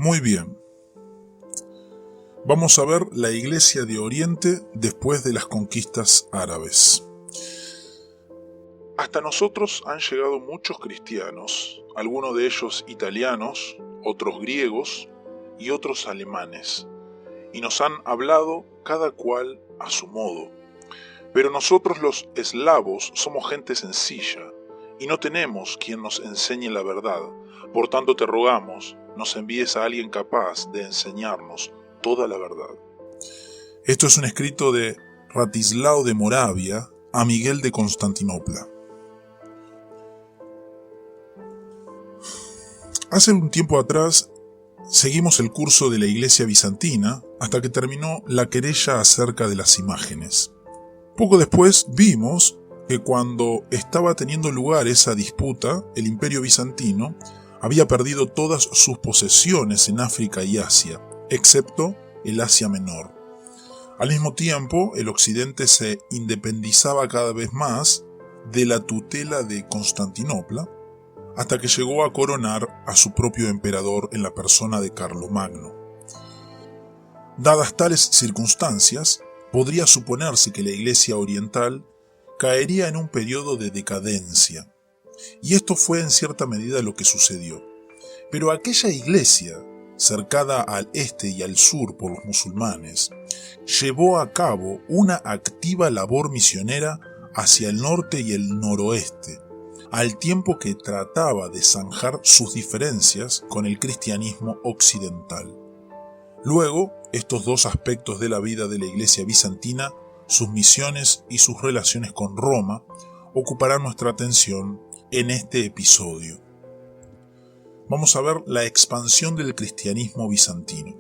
Muy bien. Vamos a ver la Iglesia de Oriente después de las conquistas árabes. Hasta nosotros han llegado muchos cristianos, algunos de ellos italianos, otros griegos y otros alemanes, y nos han hablado cada cual a su modo. Pero nosotros los eslavos somos gente sencilla y no tenemos quien nos enseñe la verdad. Por tanto te rogamos, nos envíes a alguien capaz de enseñarnos toda la verdad. Esto es un escrito de Ratislao de Moravia a Miguel de Constantinopla. Hace un tiempo atrás seguimos el curso de la Iglesia bizantina hasta que terminó la querella acerca de las imágenes. Poco después vimos que cuando estaba teniendo lugar esa disputa, el Imperio bizantino había perdido todas sus posesiones en África y Asia, excepto el Asia Menor. Al mismo tiempo, el Occidente se independizaba cada vez más de la tutela de Constantinopla, hasta que llegó a coronar a su propio emperador en la persona de Carlomagno. Dadas tales circunstancias, podría suponerse que la Iglesia oriental caería en un periodo de decadencia, y esto fue en cierta medida lo que sucedió. Pero aquella iglesia, cercada al este y al sur por los musulmanes, llevó a cabo una activa labor misionera hacia el norte y el noroeste, al tiempo que trataba de zanjar sus diferencias con el cristianismo occidental. Luego, estos dos aspectos de la vida de la Iglesia bizantina, sus misiones y sus relaciones con Roma, ocuparán nuestra atención en este episodio. Vamos a ver la expansión del cristianismo bizantino.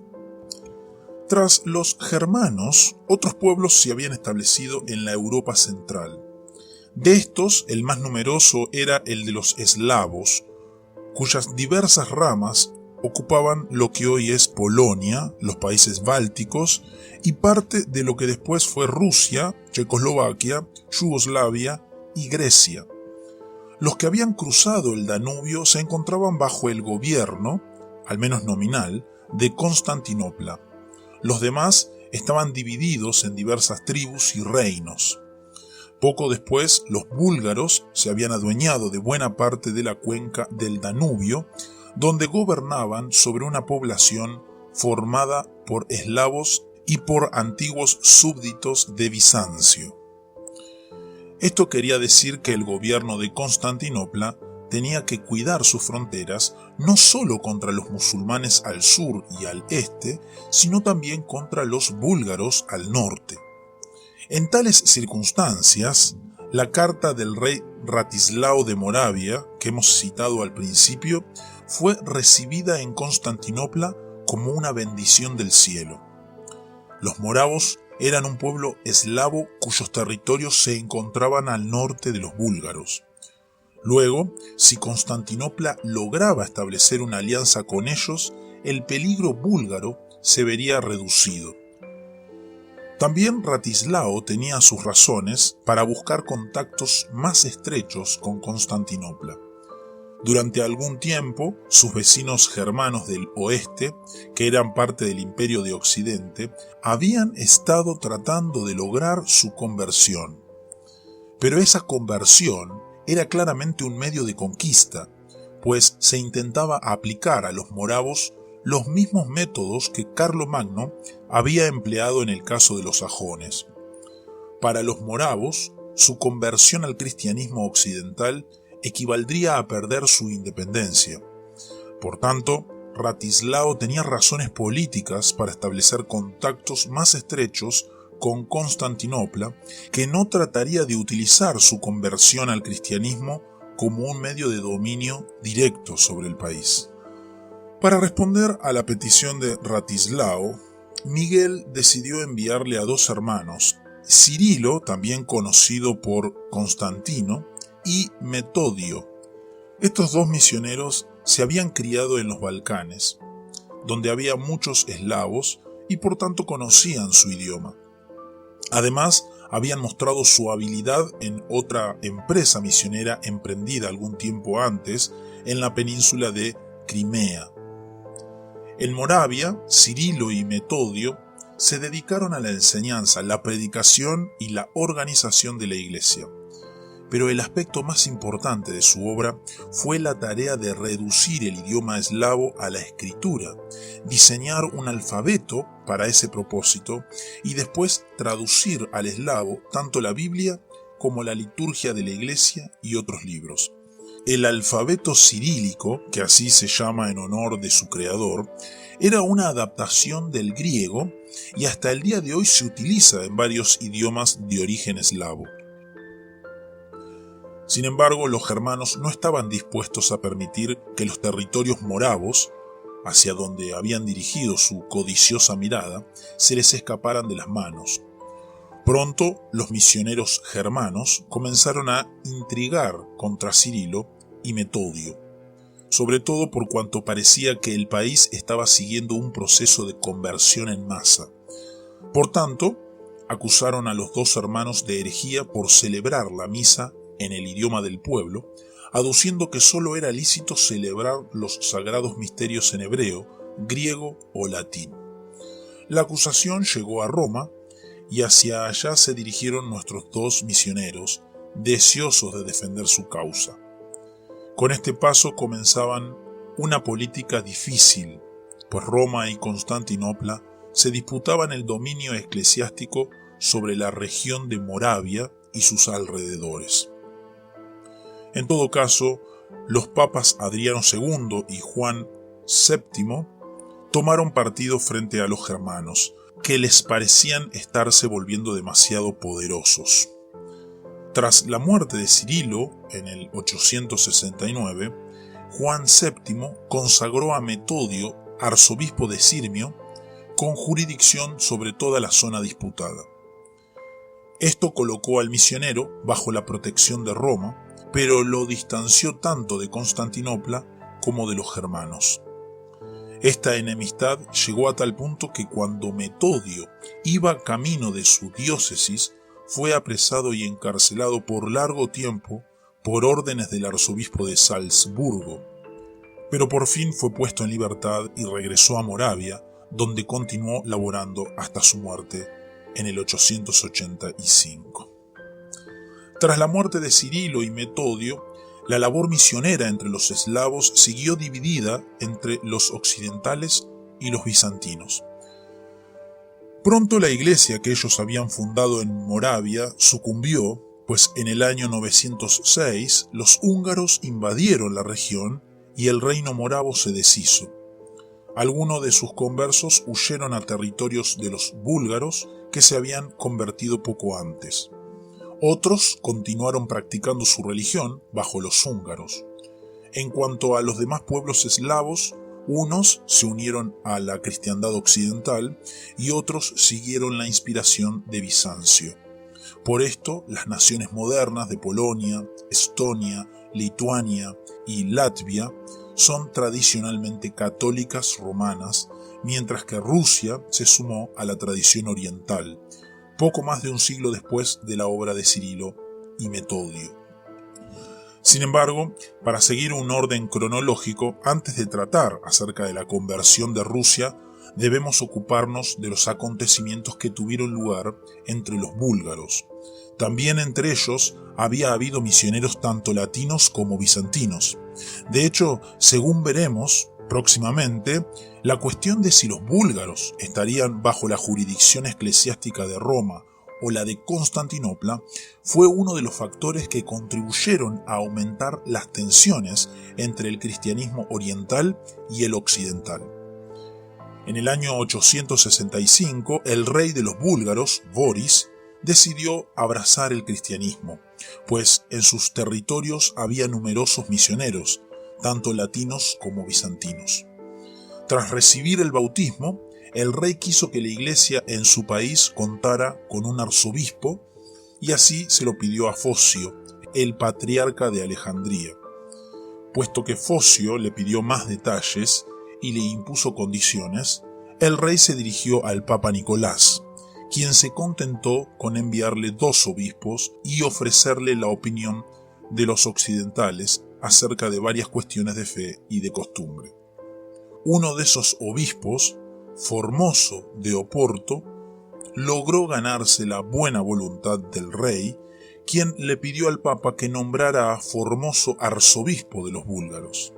Tras los germanos, otros pueblos se habían establecido en la Europa central. De estos, el más numeroso era el de los eslavos, cuyas diversas ramas ocupaban lo que hoy es Polonia, los países bálticos y parte de lo que después fue Rusia, Checoslovaquia, Yugoslavia y Grecia. Los que habían cruzado el Danubio se encontraban bajo el gobierno, al menos nominal, de Constantinopla. Los demás estaban divididos en diversas tribus y reinos. Poco después, los búlgaros se habían adueñado de buena parte de la cuenca del Danubio, donde gobernaban sobre una población formada por eslavos y por antiguos súbditos de Bizancio. Esto quería decir que el gobierno de Constantinopla tenía que cuidar sus fronteras no solo contra los musulmanes al sur y al este, sino también contra los búlgaros al norte. En tales circunstancias, la carta del rey Ratislao de Moravia, que hemos citado al principio, fue recibida en Constantinopla como una bendición del cielo. Los moravos eran un pueblo eslavo cuyos territorios se encontraban al norte de los búlgaros. Luego, si Constantinopla lograba establecer una alianza con ellos, el peligro búlgaro se vería reducido. También Ratislao tenía sus razones para buscar contactos más estrechos con Constantinopla. Durante algún tiempo, sus vecinos germanos del oeste, que eran parte del Imperio de Occidente, habían estado tratando de lograr su conversión. Pero esa conversión era claramente un medio de conquista, pues se intentaba aplicar a los moravos los mismos métodos que Carlomagno había empleado en el caso de los sajones. Para los moravos, su conversión al cristianismo occidental equivaldría a perder su independencia. Por tanto, Ratislao tenía razones políticas para establecer contactos más estrechos con Constantinopla, que no trataría de utilizar su conversión al cristianismo como un medio de dominio directo sobre el país. Para responder a la petición de Ratislao, Miguel decidió enviarle a dos hermanos, Cirilo, también conocido por Constantino, y Metodio. Estos dos misioneros se habían criado en los Balcanes, donde había muchos eslavos y por tanto conocían su idioma. Además, habían mostrado su habilidad en otra empresa misionera emprendida algún tiempo antes en la península de Crimea. En Moravia, Cirilo y Metodio se dedicaron a la enseñanza, la predicación y la organización de la iglesia. Pero el aspecto más importante de su obra fue la tarea de reducir el idioma eslavo a la escritura, diseñar un alfabeto para ese propósito y después traducir al eslavo tanto la Biblia como la liturgia de la iglesia y otros libros. El alfabeto cirílico, que así se llama en honor de su creador, era una adaptación del griego y hasta el día de hoy se utiliza en varios idiomas de origen eslavo. Sin embargo, los germanos no estaban dispuestos a permitir que los territorios moravos, hacia donde habían dirigido su codiciosa mirada, se les escaparan de las manos. Pronto, los misioneros germanos comenzaron a intrigar contra Cirilo y Metodio, sobre todo por cuanto parecía que el país estaba siguiendo un proceso de conversión en masa. Por tanto, acusaron a los dos hermanos de herejía por celebrar la misa en el idioma del pueblo, aduciendo que sólo era lícito celebrar los sagrados misterios en hebreo, griego o latín. La acusación llegó a Roma y hacia allá se dirigieron nuestros dos misioneros, deseosos de defender su causa. Con este paso comenzaban una política difícil, pues Roma y Constantinopla se disputaban el dominio eclesiástico sobre la región de Moravia y sus alrededores. En todo caso, los papas Adriano II y Juan VII tomaron partido frente a los germanos, que les parecían estarse volviendo demasiado poderosos. Tras la muerte de Cirilo, en el 869, Juan VII consagró a Metodio arzobispo de Sirmio, con jurisdicción sobre toda la zona disputada. Esto colocó al misionero bajo la protección de Roma, pero lo distanció tanto de Constantinopla como de los germanos. Esta enemistad llegó a tal punto que cuando Metodio iba camino de su diócesis, fue apresado y encarcelado por largo tiempo por órdenes del arzobispo de Salzburgo, pero por fin fue puesto en libertad y regresó a Moravia, donde continuó laborando hasta su muerte en el 885. Tras la muerte de Cirilo y Metodio, la labor misionera entre los eslavos siguió dividida entre los occidentales y los bizantinos. Pronto la iglesia que ellos habían fundado en Moravia sucumbió, pues en el año 906 los húngaros invadieron la región y el reino moravo se deshizo. Algunos de sus conversos huyeron a territorios de los búlgaros que se habían convertido poco antes. Otros continuaron practicando su religión bajo los húngaros. En cuanto a los demás pueblos eslavos, unos se unieron a la cristiandad occidental y otros siguieron la inspiración de Bizancio. Por esto, las naciones modernas de Polonia, Estonia, Lituania y Latvia son tradicionalmente católicas romanas, mientras que Rusia se sumó a la tradición oriental, poco más de un siglo después de la obra de Cirilo y Metodio. Sin embargo, para seguir un orden cronológico, antes de tratar acerca de la conversión de Rusia, debemos ocuparnos de los acontecimientos que tuvieron lugar entre los búlgaros. También entre ellos había habido misioneros tanto latinos como bizantinos. De hecho, según veremos próximamente, la cuestión de si los búlgaros estarían bajo la jurisdicción eclesiástica de Roma o la de Constantinopla fue uno de los factores que contribuyeron a aumentar las tensiones entre el cristianismo oriental y el occidental. En el año 865, el rey de los búlgaros, Boris, decidió abrazar el cristianismo, pues en sus territorios había numerosos misioneros, tanto latinos como bizantinos. Tras recibir el bautismo, el rey quiso que la iglesia en su país contara con un arzobispo y así se lo pidió a Focio, el patriarca de Alejandría. Puesto que Focio le pidió más detalles y le impuso condiciones, el rey se dirigió al Papa Nicolás, quien se contentó con enviarle 2 obispos y ofrecerle la opinión de los occidentales acerca de varias cuestiones de fe y de costumbre. Uno de esos obispos, Formoso de Oporto, logró ganarse la buena voluntad del rey, quien le pidió al Papa que nombrara a Formoso arzobispo de los búlgaros.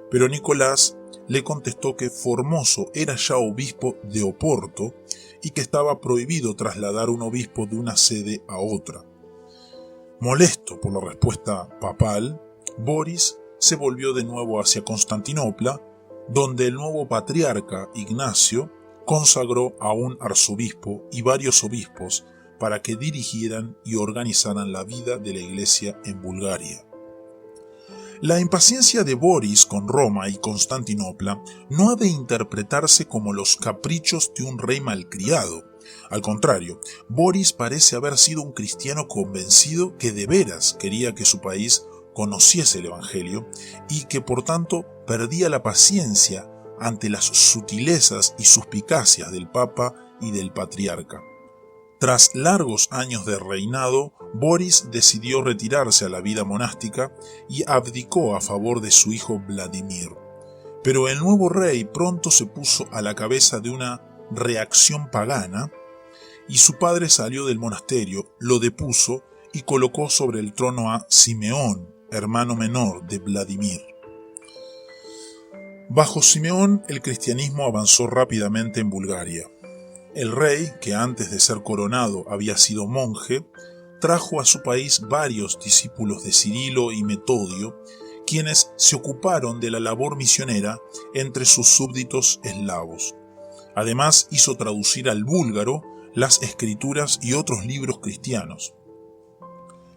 Pero Nicolás le contestó que Formoso era ya obispo de Oporto y que estaba prohibido trasladar un obispo de una sede a otra. Molesto por la respuesta papal, Boris se volvió de nuevo hacia Constantinopla, donde el nuevo patriarca Ignacio consagró a un arzobispo y varios obispos para que dirigieran y organizaran la vida de la Iglesia en Bulgaria. La impaciencia de Boris con Roma y Constantinopla no ha de interpretarse como los caprichos de un rey malcriado. Al contrario, Boris parece haber sido un cristiano convencido que de veras quería que su país conociese el Evangelio y que por tanto perdía la paciencia ante las sutilezas y suspicacias del Papa y del Patriarca. Tras largos años de reinado, Boris decidió retirarse a la vida monástica y abdicó a favor de su hijo Vladimir. Pero el nuevo rey pronto se puso a la cabeza de una reacción pagana y su padre salió del monasterio, lo depuso y colocó sobre el trono a Simeón, hermano menor de Vladimir. Bajo Simeón, el cristianismo avanzó rápidamente en Bulgaria. El rey, que antes de ser coronado había sido monje, trajo a su país varios discípulos de Cirilo y Metodio, quienes se ocuparon de la labor misionera entre sus súbditos eslavos. Además, hizo traducir al búlgaro las escrituras y otros libros cristianos.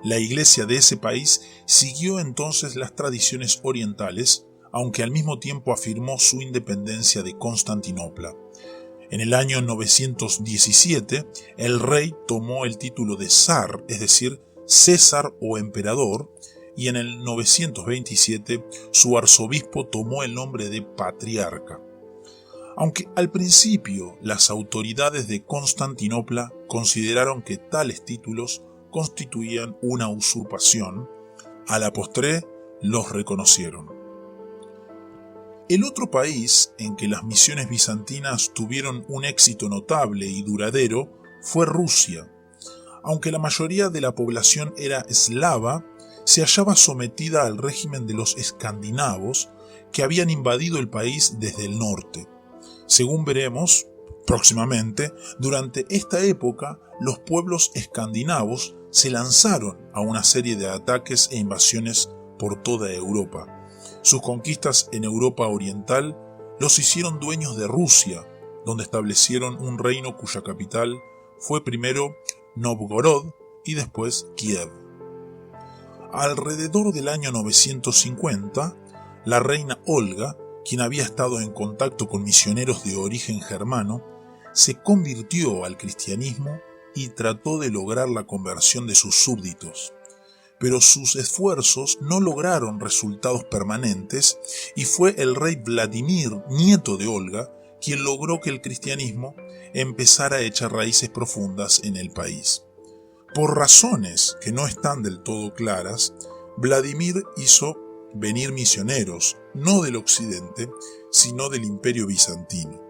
La iglesia de ese país siguió entonces las tradiciones orientales, aunque al mismo tiempo afirmó su independencia de Constantinopla. En el año 917, el rey tomó el título de zar, es decir, César o emperador, y en el 927 su arzobispo tomó el nombre de patriarca. Aunque al principio las autoridades de Constantinopla consideraron que tales títulos constituían una usurpación, a la postre los reconocieron. El otro país en que las misiones bizantinas tuvieron un éxito notable y duradero fue Rusia. Aunque la mayoría de la población era eslava, se hallaba sometida al régimen de los escandinavos que habían invadido el país desde el norte. Según veremos próximamente, durante esta época los pueblos escandinavos se lanzaron a una serie de ataques e invasiones por toda Europa. Sus conquistas en Europa Oriental los hicieron dueños de Rusia, donde establecieron un reino cuya capital fue primero Novgorod y después Kiev. Alrededor del año 950, la reina Olga, quien había estado en contacto con misioneros de origen germano, se convirtió al cristianismo y trató de lograr la conversión de sus súbditos. Pero sus esfuerzos no lograron resultados permanentes y fue el rey Vladimir, nieto de Olga, quien logró que el cristianismo empezara a echar raíces profundas en el país. Por razones que no están del todo claras, Vladimir hizo venir misioneros, no del occidente, sino del Imperio bizantino.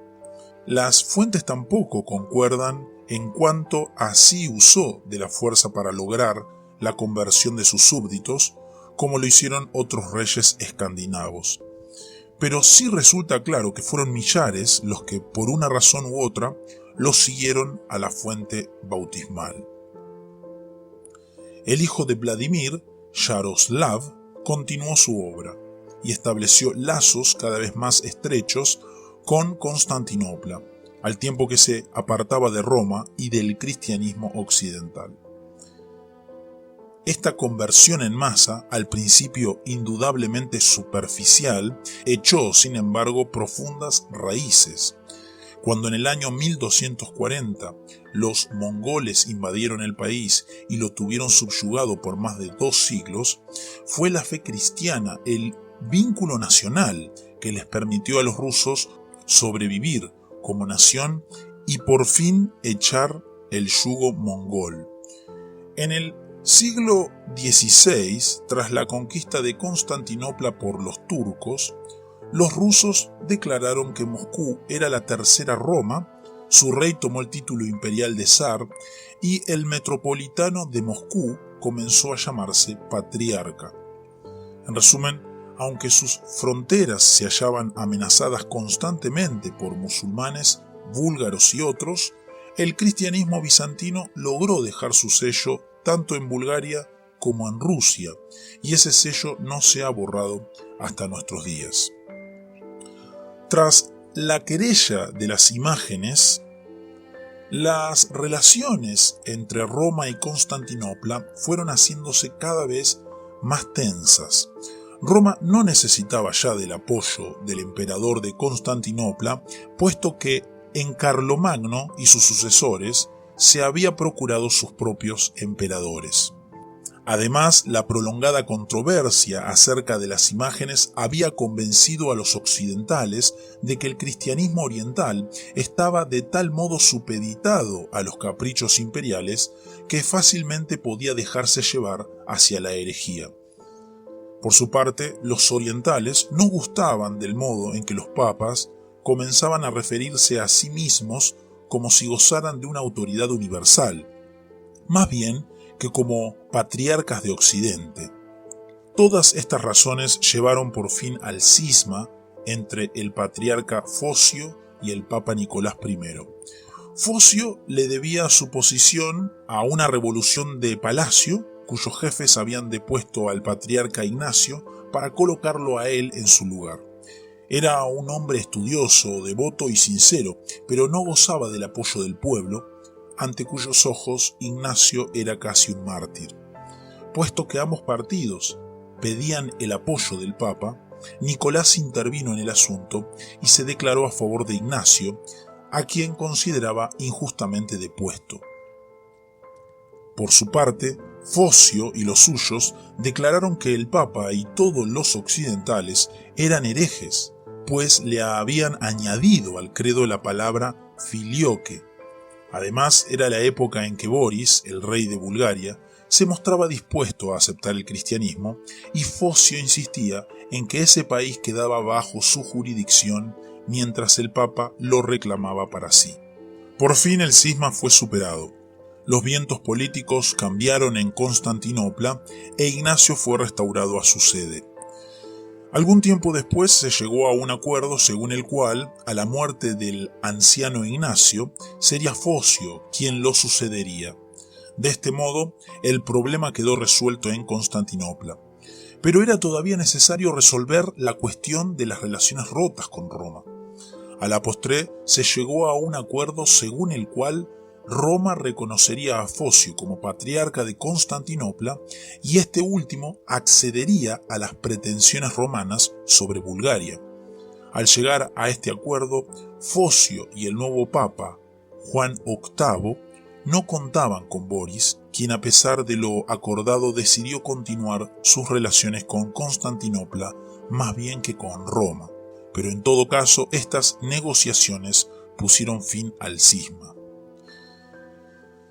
Las fuentes tampoco concuerdan en cuanto a si usó de la fuerza para lograr la conversión de sus súbditos, como lo hicieron otros reyes escandinavos. Pero sí resulta claro que fueron millares los que, por una razón u otra, los siguieron a la fuente bautismal. El hijo de Vladimir, Yaroslav, continuó su obra y estableció lazos cada vez más estrechos con Constantinopla, al tiempo que se apartaba de Roma y del cristianismo occidental. Esta conversión en masa, al principio indudablemente superficial, echó, sin embargo, profundas raíces. Cuando en el año 1240 los mongoles invadieron el país y lo tuvieron subyugado por más de 2 siglos, fue la fe cristiana, el vínculo nacional, que les permitió a los rusos sobrevivir como nación y por fin echar el yugo mongol. En el siglo XVI, tras la conquista de Constantinopla por los turcos, los rusos declararon que Moscú era la tercera Roma, su rey tomó el título imperial de zar y el metropolitano de Moscú comenzó a llamarse patriarca. En resumen, aunque sus fronteras se hallaban amenazadas constantemente por musulmanes, búlgaros y otros, el cristianismo bizantino logró dejar su sello tanto en Bulgaria como en Rusia, y ese sello no se ha borrado hasta nuestros días. Tras la querella de las imágenes, las relaciones entre Roma y Constantinopla fueron haciéndose cada vez más tensas. Roma no necesitaba ya del apoyo del emperador de Constantinopla, puesto que en Carlomagno y sus sucesores se había procurado sus propios emperadores. Además, la prolongada controversia acerca de las imágenes había convencido a los occidentales de que el cristianismo oriental estaba de tal modo supeditado a los caprichos imperiales que fácilmente podía dejarse llevar hacia la herejía. Por su parte, los orientales no gustaban del modo en que los papas comenzaban a referirse a sí mismos como si gozaran de una autoridad universal, más bien que como patriarcas de Occidente. Todas estas razones llevaron por fin al cisma entre el patriarca Focio y el papa Nicolás I. Focio le debía su posición a una revolución de palacio, cuyos jefes habían depuesto al patriarca Ignacio para colocarlo a él en su lugar. Era un hombre estudioso, devoto y sincero, pero no gozaba del apoyo del pueblo, ante cuyos ojos Ignacio era casi un mártir. Puesto que ambos partidos pedían el apoyo del Papa, Nicolás intervino en el asunto y se declaró a favor de Ignacio, a quien consideraba injustamente depuesto. Por su parte, Focio y los suyos declararon que el Papa y todos los occidentales eran herejes, pues le habían añadido al credo la palabra filioque. Además, era la época en que Boris, el rey de Bulgaria, se mostraba dispuesto a aceptar el cristianismo, y Focio insistía en que ese país quedaba bajo su jurisdicción mientras el Papa lo reclamaba para sí. Por fin el cisma fue superado. Los vientos políticos cambiaron en Constantinopla e Ignacio fue restaurado a su sede. Algún tiempo después se llegó a un acuerdo según el cual, a la muerte del anciano Ignacio, sería Focio quien lo sucedería. De este modo, el problema quedó resuelto en Constantinopla. Pero era todavía necesario resolver la cuestión de las relaciones rotas con Roma. A la postre se llegó a un acuerdo según el cual Roma reconocería a Focio como patriarca de Constantinopla y este último accedería a las pretensiones romanas sobre Bulgaria. Al llegar a este acuerdo, Focio y el nuevo papa, Juan VIII, no contaban con Boris, quien a pesar de lo acordado decidió continuar sus relaciones con Constantinopla más bien que con Roma. Pero en todo caso, estas negociaciones pusieron fin al cisma.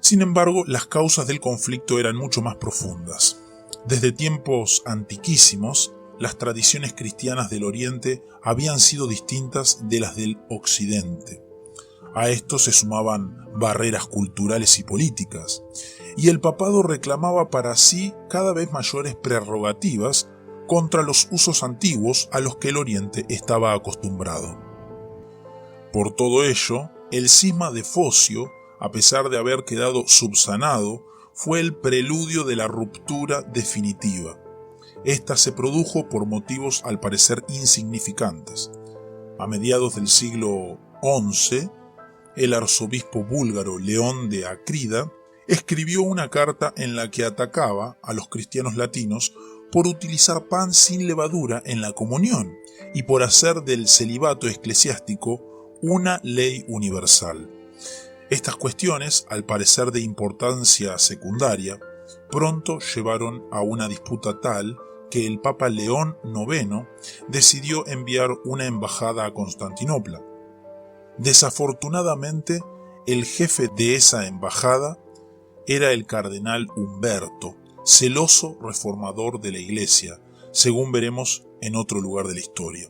Sin embargo, las causas del conflicto eran mucho más profundas. Desde tiempos antiquísimos, las tradiciones cristianas del Oriente habían sido distintas de las del Occidente. A esto se sumaban barreras culturales y políticas, y el papado reclamaba para sí cada vez mayores prerrogativas contra los usos antiguos a los que el Oriente estaba acostumbrado. Por todo ello, el cisma de Focio, a pesar de haber quedado subsanado, fue el preludio de la ruptura definitiva. Esta se produjo por motivos al parecer insignificantes. A mediados del siglo XI, el arzobispo búlgaro León de Acrida escribió una carta en la que atacaba a los cristianos latinos por utilizar pan sin levadura en la comunión y por hacer del celibato eclesiástico una ley universal. Estas cuestiones, al parecer de importancia secundaria, pronto llevaron a una disputa tal que el Papa León IX decidió enviar una embajada a Constantinopla. Desafortunadamente, el jefe de esa embajada era el cardenal Humberto, celoso reformador de la Iglesia, según veremos en otro lugar de la historia.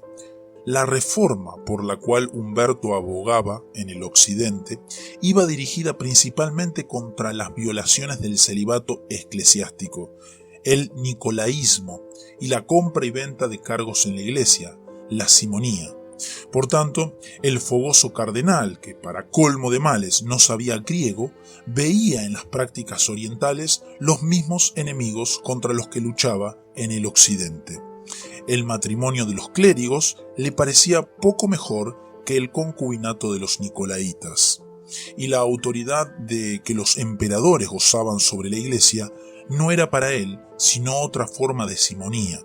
La reforma por la cual Humberto abogaba en el occidente iba dirigida principalmente contra las violaciones del celibato eclesiástico, el nicolaísmo y la compra y venta de cargos en la iglesia, la simonía. Por tanto, el fogoso cardenal, que para colmo de males no sabía griego, veía en las prácticas orientales los mismos enemigos contra los que luchaba en el occidente. El matrimonio de los clérigos le parecía poco mejor que el concubinato de los nicolaitas, y la autoridad de que los emperadores gozaban sobre la iglesia no era para él sino otra forma de simonía.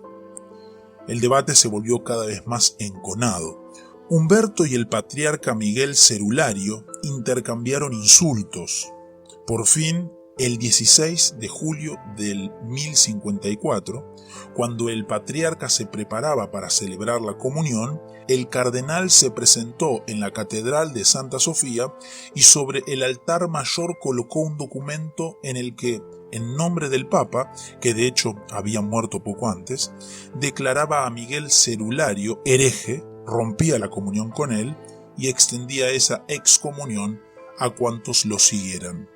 El debate se volvió cada vez más enconado. Humberto y el patriarca Miguel Cerulario intercambiaron insultos. Por fin, el 16 de julio del 1054, cuando el patriarca se preparaba para celebrar la comunión, el cardenal se presentó en la catedral de Santa Sofía y sobre el altar mayor colocó un documento en el que, en nombre del Papa, que de hecho había muerto poco antes, declaraba a Miguel Cerulario hereje, rompía la comunión con él y extendía esa excomunión a cuantos lo siguieran.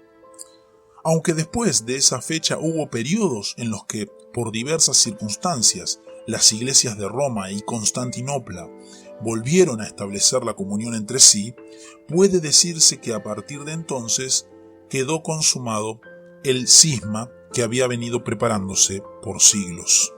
Aunque después de esa fecha hubo periodos en los que, por diversas circunstancias, las iglesias de Roma y Constantinopla volvieron a establecer la comunión entre sí, puede decirse que a partir de entonces quedó consumado el cisma que había venido preparándose por siglos.